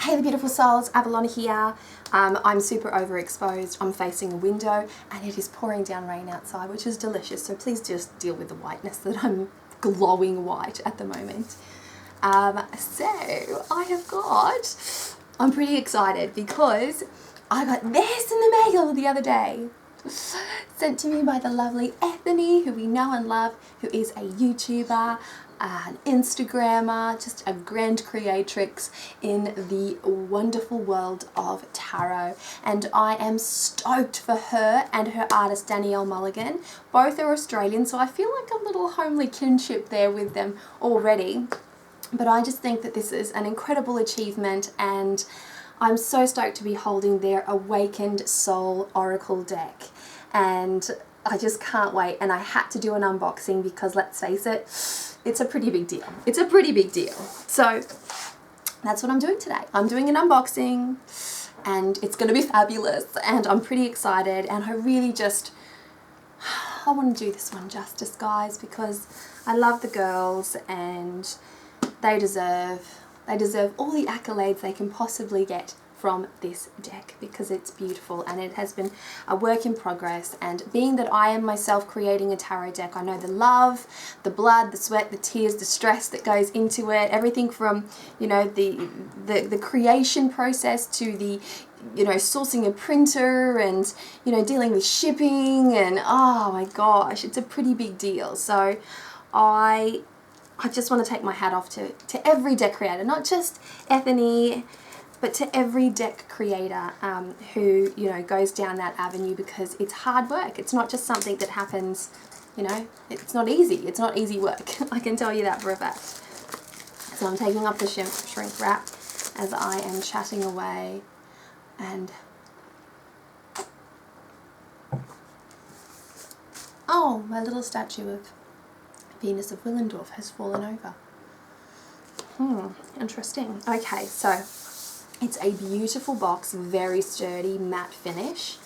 Hey the beautiful souls, Avalon here. I'm super overexposed. I'm facing a window and it is pouring down rain outside, which is delicious. So please just deal with the whiteness that I'm glowing white at the moment. I'm pretty excited because I got this in the mail the other day. Sent to me by the lovely Ethony, who we know and love, who is a YouTuber, an Instagrammer, just a grand creatrix in the wonderful world of tarot. And I am stoked for her and her artist Danielle Mulligan. Both are Australian, so I feel like a little homely kinship there with them already. But I just think that this is an incredible achievement, and I'm so stoked to be holding their Awakened Soul Oracle deck. And I just can't wait, and I had to do an unboxing because, let's face it, it's a pretty big deal. It's a pretty big deal. So that's what I'm doing today. I'm doing an unboxing and it's going to be fabulous, and I'm pretty excited, and I really just, I want to do this one justice, guys, because I love the girls and they deserve all the accolades they can possibly get from this deck, because it's beautiful and it has been a work in progress. And being that I am myself creating a tarot deck, I know the love, the blood, the sweat, the tears, the stress that goes into it, everything from, you know, the creation process to the, you know, sourcing a printer and, you know, dealing with shipping, and oh my gosh, it's a pretty big deal. So I just want to take my hat off to every deck creator, not just Ethony, but to every deck creator who, you know, goes down that avenue, because it's hard work. It's not just something that happens, you know, it's not easy. It's not easy work. I can tell you that for a fact. So I'm taking off the shrink wrap as I am chatting away, and oh, my little statue of Venus of Willendorf has fallen over. Interesting. Okay, so it's a beautiful box, very sturdy matte finish,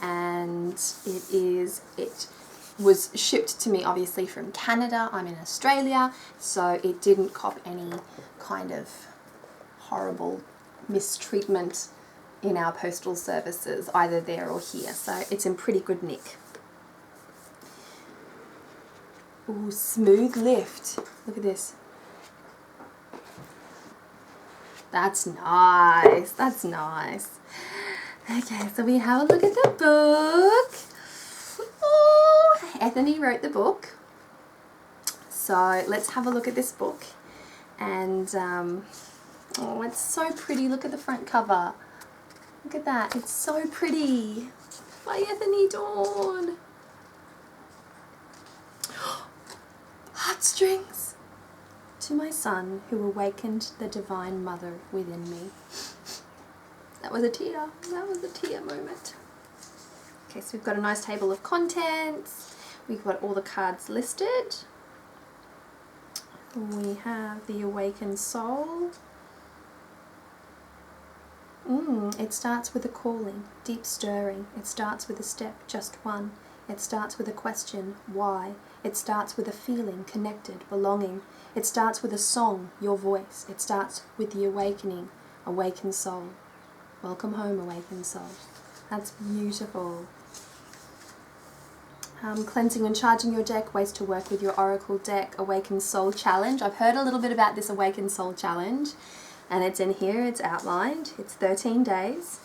and it was shipped to me obviously from Canada. I'm in Australia, so it didn't cop any kind of horrible mistreatment in our postal services, either there or here, so it's in pretty good nick. Ooh, smooth lift. Look at this. That's nice. That's nice. Okay, so we have a look at the book. Oh, Ethony wrote the book. So let's have a look at this book. And oh, it's so pretty. Look at the front cover. Look at that. It's so pretty. By Ethony Dawn. Heartstrings. To my son, who awakened the divine mother within me. That was a tear. That was a tear moment. Okay, so we've got a nice table of contents. We've got all the cards listed. We have the Awakened Soul. It starts with a calling, deep stirring. It starts with a step, just one. It starts with a question, why? It starts with a feeling, connected, belonging. It starts with a song, your voice. It starts with the awakening, awakened soul. Welcome home, awakened soul. That's beautiful. Cleansing and charging your deck, ways to work with your oracle deck, awakened soul challenge. I've heard a little bit about this awakened soul challenge, and it's in here, it's outlined. It's 13 days.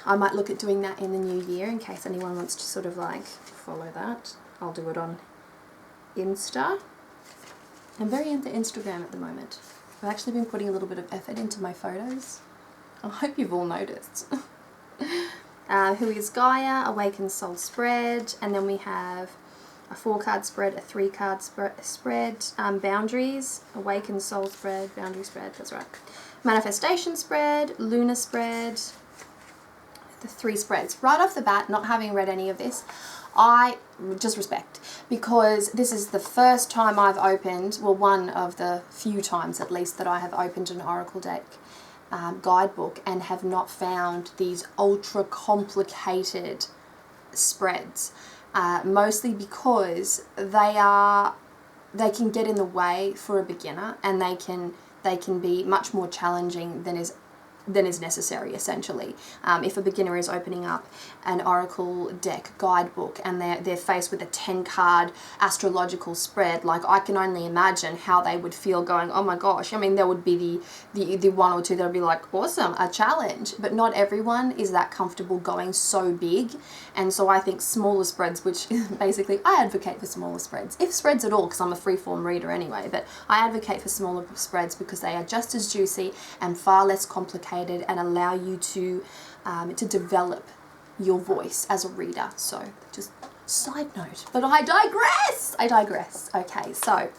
I might look at doing that in the new year in case anyone wants to sort of like follow that. I'll do it on Insta. I'm very into Instagram at the moment. I've actually been putting a little bit of effort into my photos. I hope you've all noticed. Who is Gaia, Awakened Soul spread, and then we have a 4-card spread, a 3-card spread, boundaries, Awakened Soul spread, boundary spread, that's right. Manifestation spread, lunar spread, the 3 spreads. Right off the bat, not having read any of this, I just respect, because this is the first time I've opened, well, one of the few times at least that I have opened an oracle deck guidebook and have not found these ultra complicated spreads, mostly because they can get in the way for a beginner, and they they can be much more challenging than is necessary, essentially. If a beginner is opening up an oracle deck guidebook and they're faced with a 10-card astrological spread, like, I can only imagine how they would feel going, oh my gosh. I mean, there would be the one or two that would be like, awesome, a challenge, but not everyone is that comfortable going so big. And so I think smaller spreads, which basically I advocate for smaller spreads, if spreads at all, because I'm a freeform reader anyway, but I advocate for smaller spreads because they are just as juicy and far less complicated and allow you to develop your voice as a reader. So just side note, but I digress. Okay, so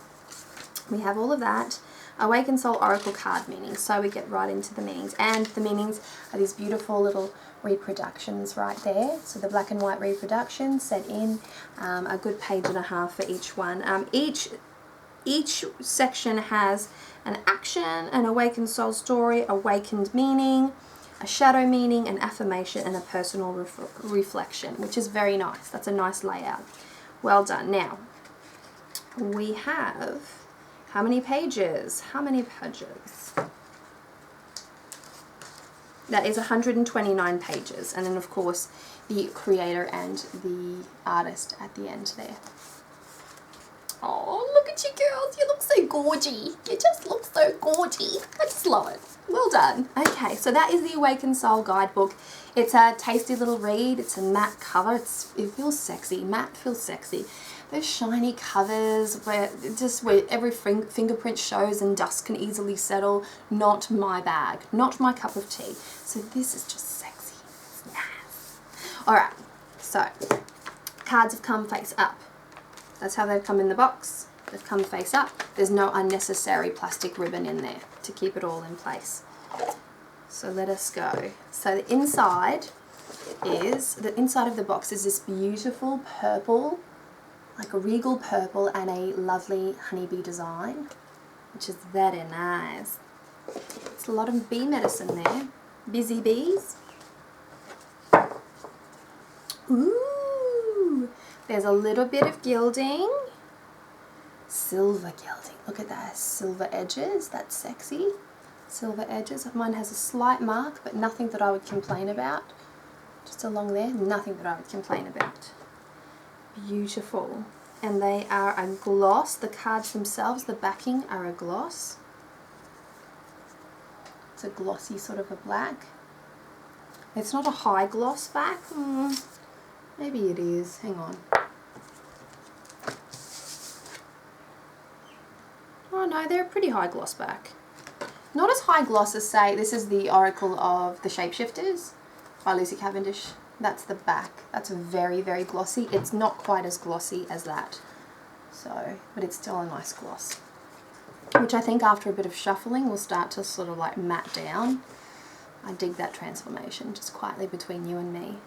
we have all of that. Awakened Soul Oracle card meanings. So we get right into the meanings, and the meanings are these beautiful little reproductions right there. So the black and white reproductions set in a good page and a half for each one. Each section has an action, an awakened soul story, awakened meaning, a shadow meaning, an affirmation, and a personal reflection, which is very nice. That's a nice layout. Well done. Now, we have how many pages? How many pages? That is 129 pages. And then, of course, the creator and the artist at the end there. Oh, look at you girls. You look so gorgy. You just look so gorgy. I just love it. Well done. Okay, so that is the Awakened Soul Guidebook. It's a tasty little read. It's a matte cover. It feels sexy. Matte feels sexy. Those shiny covers where every fingerprint shows and dust can easily settle. Not my bag. Not my cup of tea. So this is just sexy. It's nice. Alright, so cards have come face up. That's how they've come in the box. They've come face up. There's no unnecessary plastic ribbon in there to keep it all in place. So let us go. So the inside of the box is this beautiful purple, like a regal purple, and a lovely honeybee design, which is very nice. It's a lot of bee medicine there. Busy bees. Ooh. There's a little bit of gilding. Silver gilding. Look at that. Silver edges. That's sexy. Silver edges. Mine has a slight mark, but nothing that I would complain about. Just along there. Nothing that I would complain about. Beautiful. And they are a gloss. The cards themselves, the backing, are a gloss. It's a glossy sort of a black. It's not a high gloss back. Maybe it is. Hang on. Oh no, they're a pretty high gloss back. Not as high gloss as, say, this is the Oracle of the Shapeshifters by Lucy Cavendish. That's the back. That's very, very glossy. It's not quite as glossy as that. So, but it's still a nice gloss. Which I think after a bit of shuffling will start to sort of like matte down. I dig that transformation, just quietly between you and me.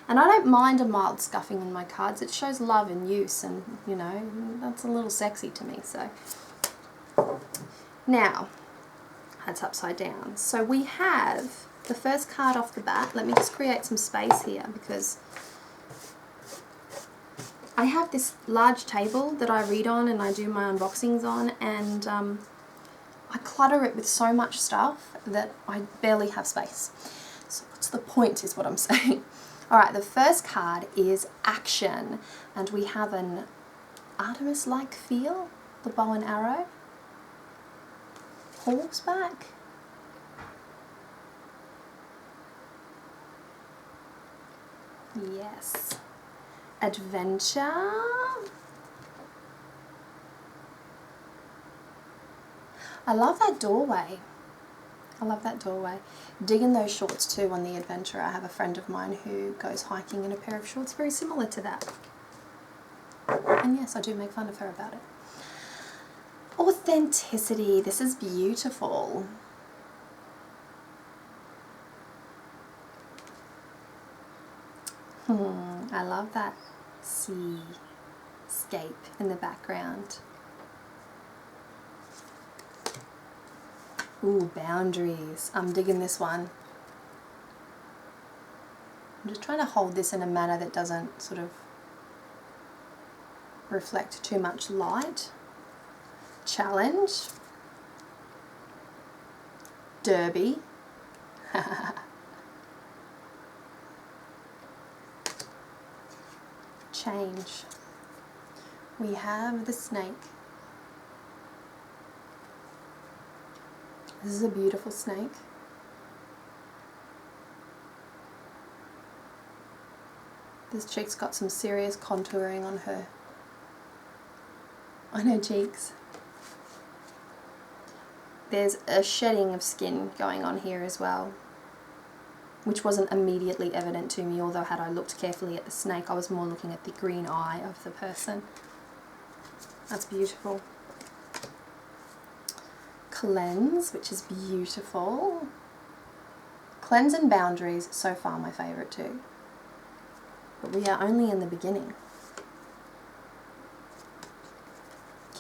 And I don't mind a mild scuffing on my cards. It shows love and use, and, you know, that's a little sexy to me, so. Now, that's upside down. So we have the first card off the bat. Let me just create some space here, because I have this large table that I read on and I do my unboxings on, and I clutter it with so much stuff that I barely have space. So what's the point is what I'm saying. Alright, the first card is Action, and we have an Artemis-like feel, the bow and arrow, horseback, yes, adventure, I love that doorway. I love that doorway. Digging those shorts too on the adventure. I have a friend of mine who goes hiking in a pair of shorts very similar to that. And yes, I do make fun of her about it. Authenticity. This is beautiful. I love that seascape in the background. Ooh, boundaries. I'm digging this one. I'm just trying to hold this in a manner that doesn't sort of reflect too much light. Challenge. Derby. Change. We have the snake. This is a beautiful snake. This chick's got some serious contouring on her cheeks. There's a shedding of skin going on here as well, which wasn't immediately evident to me, although had I looked carefully at the snake, I was more looking at the green eye of the person. That's beautiful. Cleanse, which is beautiful. Cleanse and boundaries, so far my favourite too. But we are only in the beginning.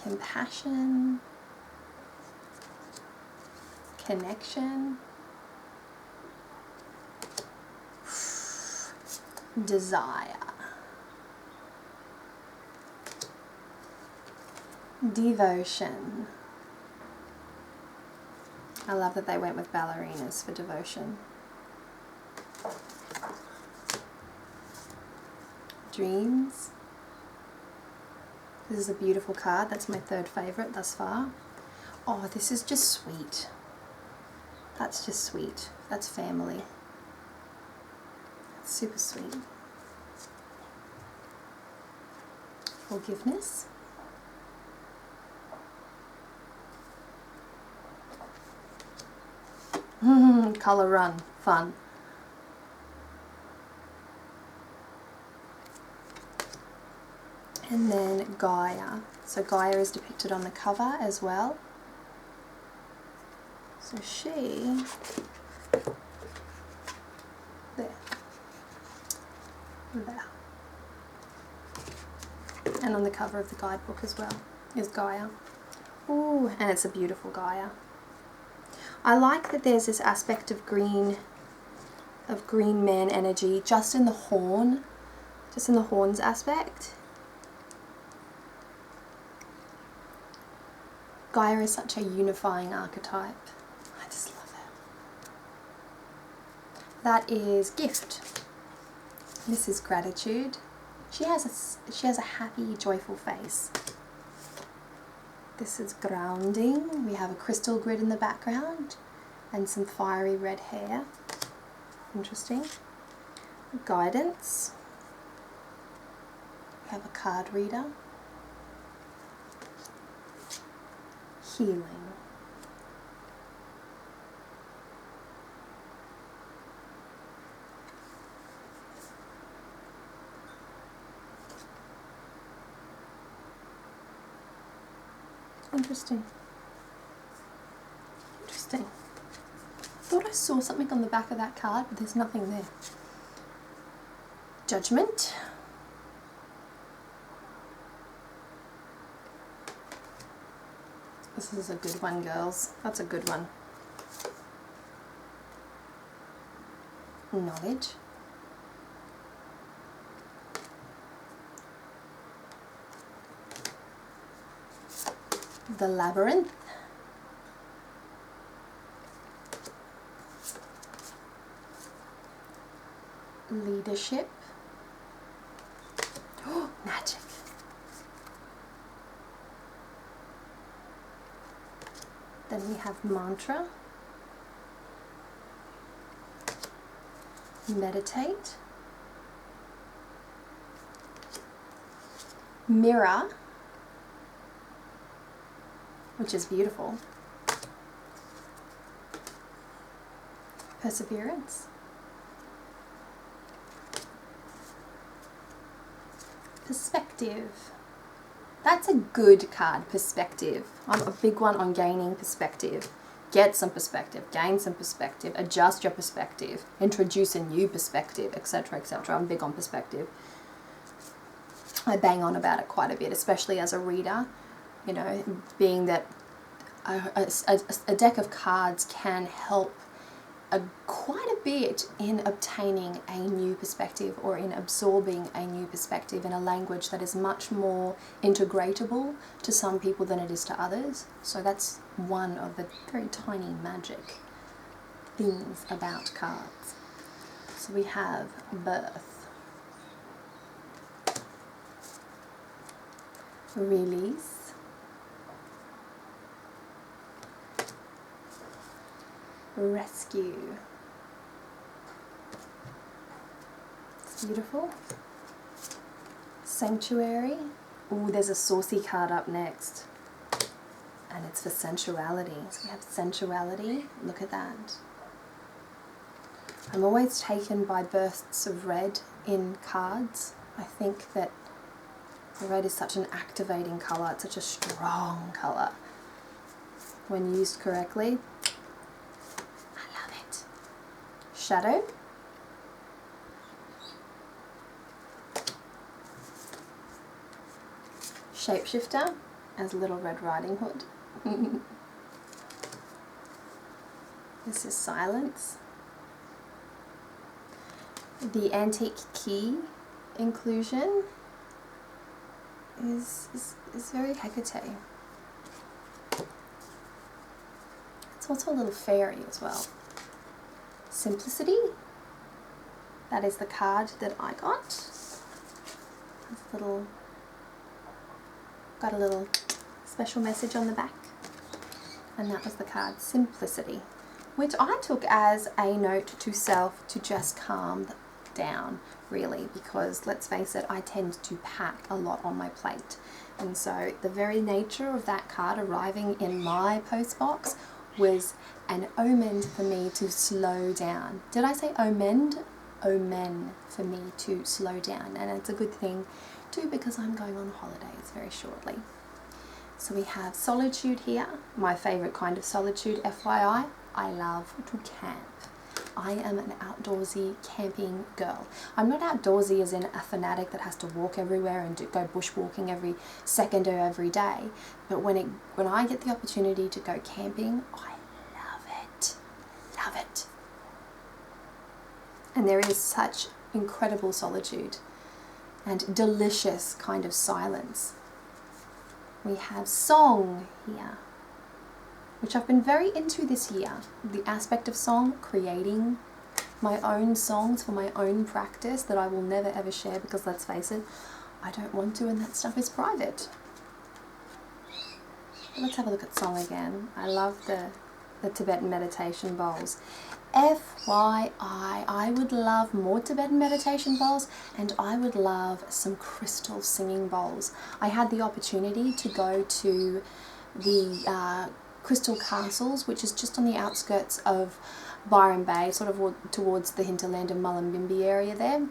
Compassion. Connection. Desire. Devotion. I love that they went with ballerinas for devotion. Dreams. This is a beautiful card. That's my third favourite thus far. Oh, this is just sweet. That's just sweet. That's family. That's super sweet. Forgiveness. Colour run. Fun. And then Gaia. So Gaia is depicted on the cover as well. So she, there, and on the cover of the guidebook as well is Gaia. Ooh, and it's a beautiful Gaia. I like that there's this aspect of green man energy just in the horns aspect. Gaia is such a unifying archetype. I just love it. That is gift. This is gratitude. She has a happy, joyful face. This is grounding. We have a crystal grid in the background and some fiery red hair. Interesting. Guidance. We have a card reader. Healing. Interesting. Interesting. I thought I saw something on the back of that card, but there's nothing there. Judgment. This is a good one, girls. That's a good one. Knowledge. The labyrinth. Leadership. Oh, magic. Then we have mantra. Meditate. Mirror, which is beautiful. Perseverance. Perspective. That's a good card, perspective. I'm a big one on gaining perspective. Get some perspective, gain some perspective, adjust your perspective, introduce a new perspective, etc., etc. I'm big on perspective. I bang on about it quite a bit, especially as a reader. You know, being that a deck of cards can help quite a bit in obtaining a new perspective or in absorbing a new perspective in a language that is much more integratable to some people than it is to others. So that's one of the very tiny magic things about cards. So we have birth, release, rescue. It's beautiful. Sanctuary. Ooh, there's a saucy card up next. And it's for sensuality. So we have sensuality. Look at that. I'm always taken by bursts of red in cards. I think that red is such an activating colour. It's such a strong colour. When used correctly, I love it. Shadow. Shapeshifter as Little Red Riding Hood. This is silence. The antique key inclusion is very Hecate. It's also a little fairy as well. Simplicity. That is the card that I got. It's got a little special message on the back. And that was the card Simplicity, which I took as a note to self to just calm down, really, because let's face it, I tend to pack a lot on my plate. And so the very nature of that card arriving in my post box was an omen for me to slow down. Did I say omen? Omen for me to slow down. And it's a good thing too, because I'm going on holidays very shortly. So we have solitude here, my favourite kind of solitude, FYI. I love to camp. I am an outdoorsy camping girl. I'm not outdoorsy as in a fanatic that has to walk everywhere and go bushwalking every second or every day. But when I get the opportunity to go camping, I love it. Love it. And there is such incredible solitude and delicious kind of silence. We have song here, which I've been very into this year. The aspect of song, creating my own songs for my own practice that I will never ever share, because let's face it, I don't want to, and that stuff is private. Let's have a look at song again. I love the Tibetan meditation bowls. FYI, I would love more Tibetan meditation bowls, and I would love some crystal singing bowls. I had the opportunity to go to the Crystal Castles, which is just on the outskirts of Byron Bay, sort of towards the hinterland of Mullumbimby area there.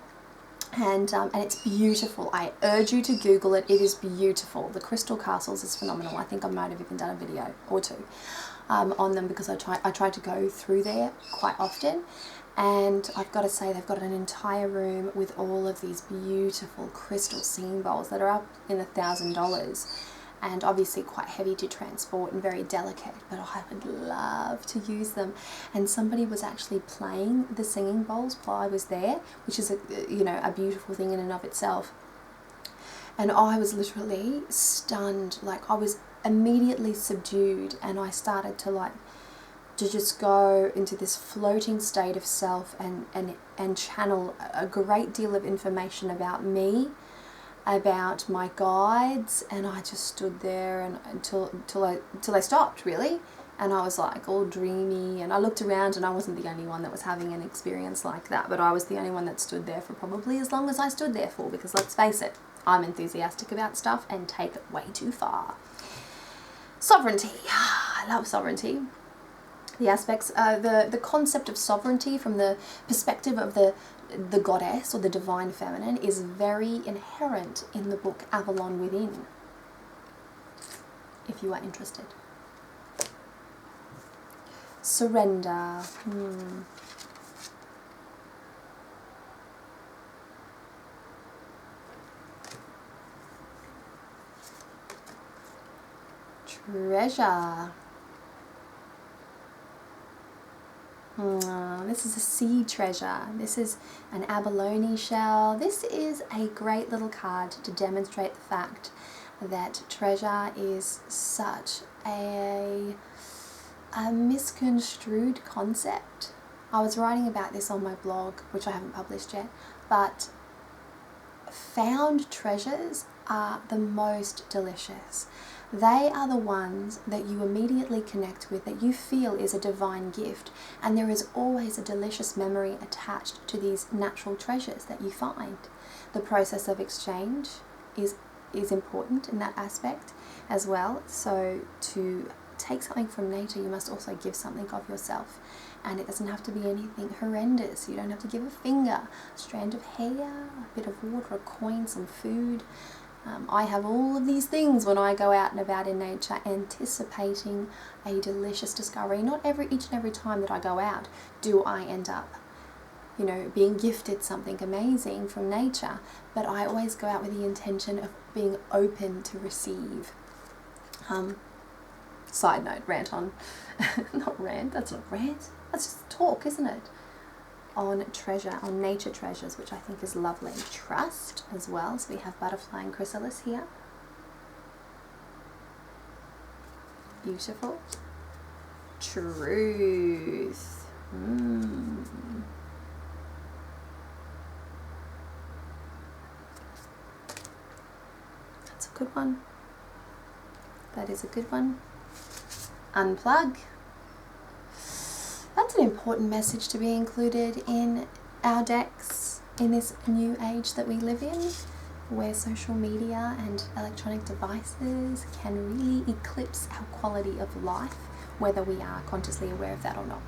And it's beautiful. I urge you to Google it. It is beautiful. The Crystal Castles is phenomenal. I think I might have even done a video or two on them, because I try to go through there quite often. And I've got to say, they've got an entire room with all of these beautiful crystal singing bowls that are up in $1,000. And obviously quite heavy to transport and very delicate, but I would love to use them. And somebody was actually playing the singing bowls while I was there, which is a beautiful thing in and of itself. And I was literally stunned. Like, I was immediately subdued, and I started to just go into this floating state of self and channel a great deal of information about me, about my guides, and I just stood there and until I stopped, really. And I was like all dreamy, and I looked around, and I wasn't the only one that was having an experience like that, but I was the only one that stood there for probably as long as I stood there for, because let's face it, I'm enthusiastic about stuff and take it way too far. Sovereignty. I love sovereignty. The aspects, the concept of sovereignty from the perspective of the goddess or the divine feminine is very inherent in the book Avalon Within, if you are interested. Surrender. Treasure. This is a sea treasure. This is an abalone shell. This is a great little card to demonstrate the fact that treasure is such a a misconstrued concept. I was writing about this on my blog, which I haven't published yet, but found treasures are the most delicious. They are the ones that you immediately connect with, that you feel is a divine gift, and there is always a delicious memory attached to these natural treasures that you find. The process of exchange is important in that aspect as well. So to take something from nature, you must also give something of yourself, and it doesn't have to be anything horrendous. You don't have to give a finger, a strand of hair, a bit of water, a coin, some food. I have all of these things when I go out and about in nature, anticipating a delicious discovery. Not each and every time that I go out do I end up, you know, being gifted something amazing from nature, but I always go out with the intention of being open to receive. Side note, rant on, not rant, that's not rant, that's just talk, isn't it? On treasure, on nature treasures, which I think is lovely. Trust as well, so we have butterfly and chrysalis here. Beautiful. Truth. That's a good one. That is a good one. Unplug. That's an important message to be included in our decks in this new age that we live in, where social media and electronic devices can really eclipse our quality of life, whether we are consciously aware of that or not.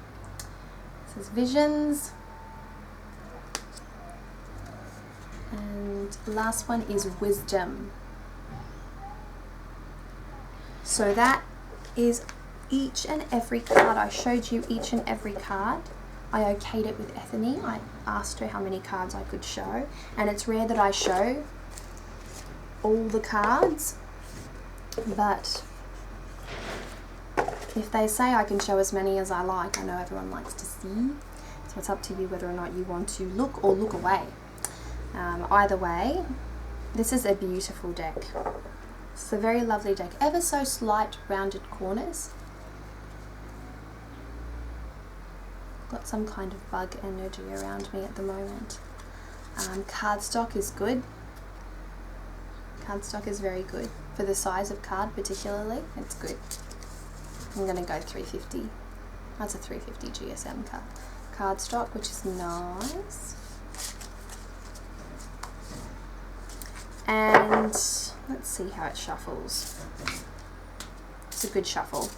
This is visions. And the last one is wisdom. So that is each and every card. I showed you each and every card. I okayed it with Ethony. I asked her how many cards I could show, and it's rare that I show all the cards, but if they say I can show as many as I like, I know everyone likes to see, so it's up to you whether or not you want to look or look away. Either way, this is a beautiful deck. It's a very lovely deck, ever so slight rounded corners. Got some kind of bug energy around me at the moment. Cardstock is good. Cardstock is very good. For the size of card particularly, it's good. I'm going to go 350. That's a 350 GSM cardstock, which is nice. And let's see how it shuffles. It's a good shuffle.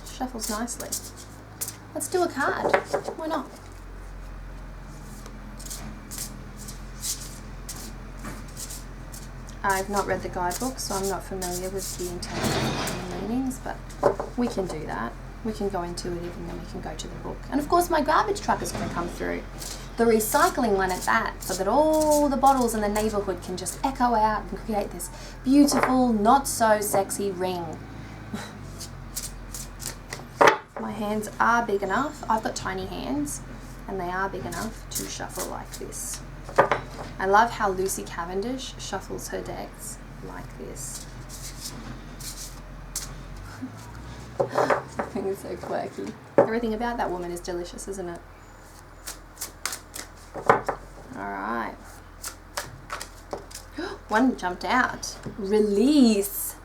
Shuffles nicely. Let's do a card. Why not? I've not read the guidebook, so I'm not familiar with the intention and the meanings, but we can do that. We can go intuitive and then we can go to the book. And of course my garbage truck is going to come through. The recycling one at that, so that all the bottles in the neighbourhood can just echo out and create this beautiful, not so sexy ring. My hands are big enough. I've got tiny hands and they are big enough to shuffle like this. I love how Lucy Cavendish shuffles her decks like this. I think it's so quirky. Everything about that woman is delicious, isn't it? Alright. One jumped out. Release.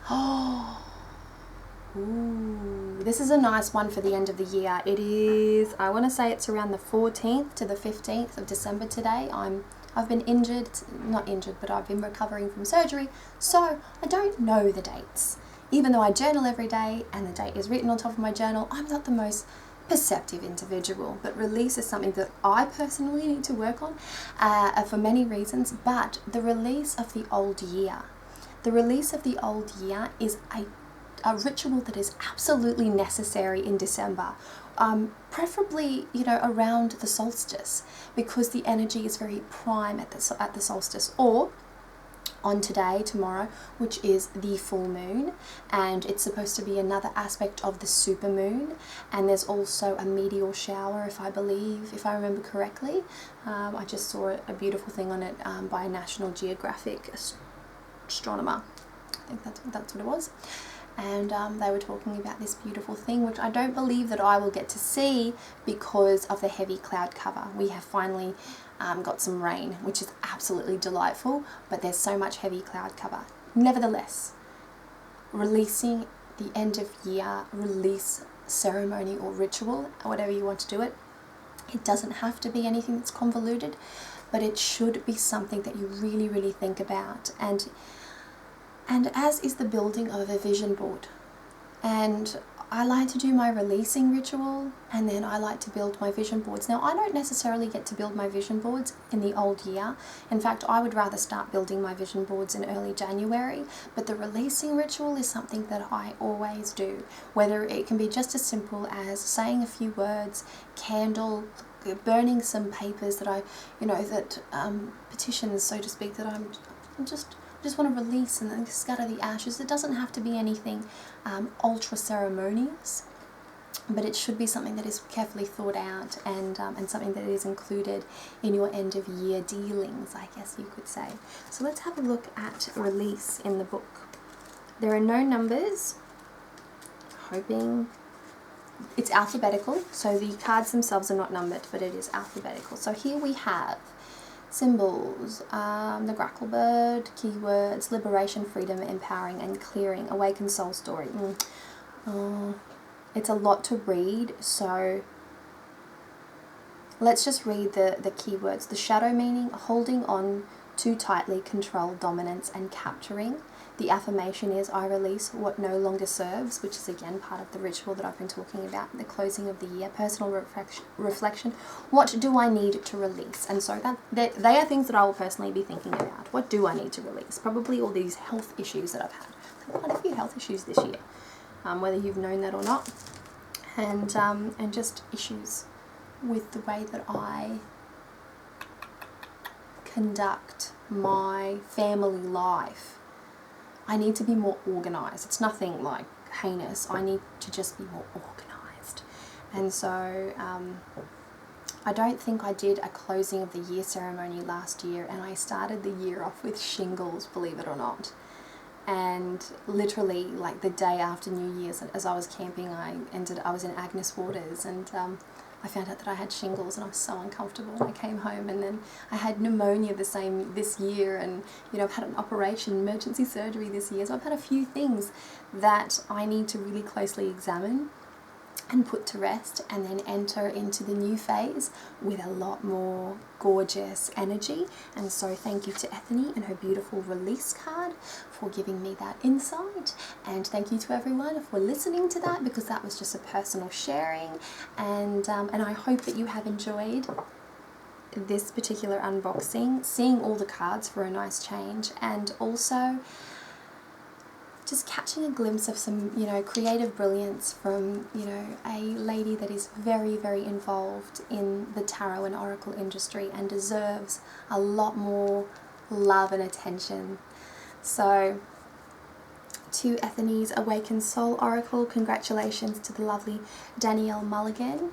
Ooh, this is a nice one for the end of the year. It is, I want to say it's around the 14th to the 15th of December today. I've been not injured, but I've been recovering from surgery, so I don't know the dates. Even though I journal every day and the date is written on top of my journal, I'm not the most perceptive individual, but release is something that I personally need to work on for many reasons. But the release of the old year, is a ritual that is absolutely necessary in December, preferably, you know, around the solstice, because the energy is very prime at the solstice, or on today, tomorrow, which is the full moon, and it's supposed to be another aspect of the super moon. And there's also a meteor shower, if I remember correctly. I just saw a beautiful thing on it by a National Geographic astronomer. I think that's what it was. and they were talking about this beautiful thing, which I don't believe that I will get to see because of the heavy cloud cover. We have finally got some rain, which is absolutely delightful, but there's so much heavy cloud cover. Nevertheless, releasing the end of year release ceremony or ritual, whatever you want to do it, it doesn't have to be anything that's convoluted, but it should be something that you really, really think about. And as is the building of a vision board. And I like to do my releasing ritual, and then I like to build my vision boards. Now, I don't necessarily get to build my vision boards in the old year. In fact, I would rather start building my vision boards in early January, but the releasing ritual is something that I always do, whether it can be just as simple as saying a few words, candle, burning some papers that I, petitions, so to speak, that I'm just want to release and then scatter the ashes. It doesn't have to be anything ultra ceremonious, but it should be something that is carefully thought out and something that is included in your end of year dealings, I guess you could say. So let's have a look at release in the book. There are no numbers. Hoping it's alphabetical, so the cards themselves are not numbered, but it is alphabetical. So here we have symbols, the grackle bird, keywords, liberation, freedom, empowering, and clearing, awakened soul story. It's a lot to read, so let's just read the keywords. The shadow meaning, holding on too tightly, control, dominance, and capturing. The affirmation is, I release what no longer serves, which is again part of the ritual that I've been talking about, the closing of the year, personal reflection. What do I need to release? And so they are things that I will personally be thinking about. What do I need to release? Probably all these health issues that I've had. I've had quite a few health issues this year, whether you've known that or not. And just issues with the way that I conduct my family life. I need to be more organised. It's nothing like heinous. I need to just be more organised. And so I don't think I did a closing of the year ceremony last year, and I started the year off with shingles, believe it or not. And literally, like the day after New Year's, as I was camping, I was in Agnes Waters, and I found out that I had shingles, and I was so uncomfortable. And I came home, and then I had pneumonia this year, and I've had an operation, emergency surgery this year. So I've had a few things that I need to really closely examine and put to rest, and then enter into the new phase with a lot more gorgeous energy. And so thank you to Ethony and her beautiful release card for giving me that insight, and thank you to everyone for listening to that, because that was just a personal sharing, and I hope that you have enjoyed this particular unboxing, seeing all the cards for a nice change, and also just catching a glimpse of some, creative brilliance from, a lady that is very, very involved in the tarot and oracle industry and deserves a lot more love and attention. So, to Ethony's Awakened Soul Oracle, congratulations to the lovely Danielle Mulligan.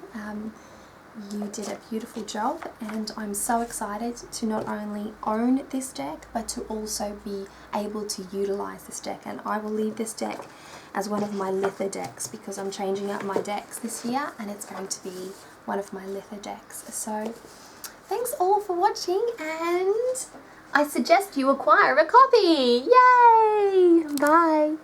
You did a beautiful job, and I'm so excited to not only own this deck, but to also be able to utilize this deck. And I will leave this deck as one of my lither decks, because I'm changing up my decks this year, and it's going to be one of my lither decks. So thanks all for watching, and I suggest you acquire a copy. Yay! Bye!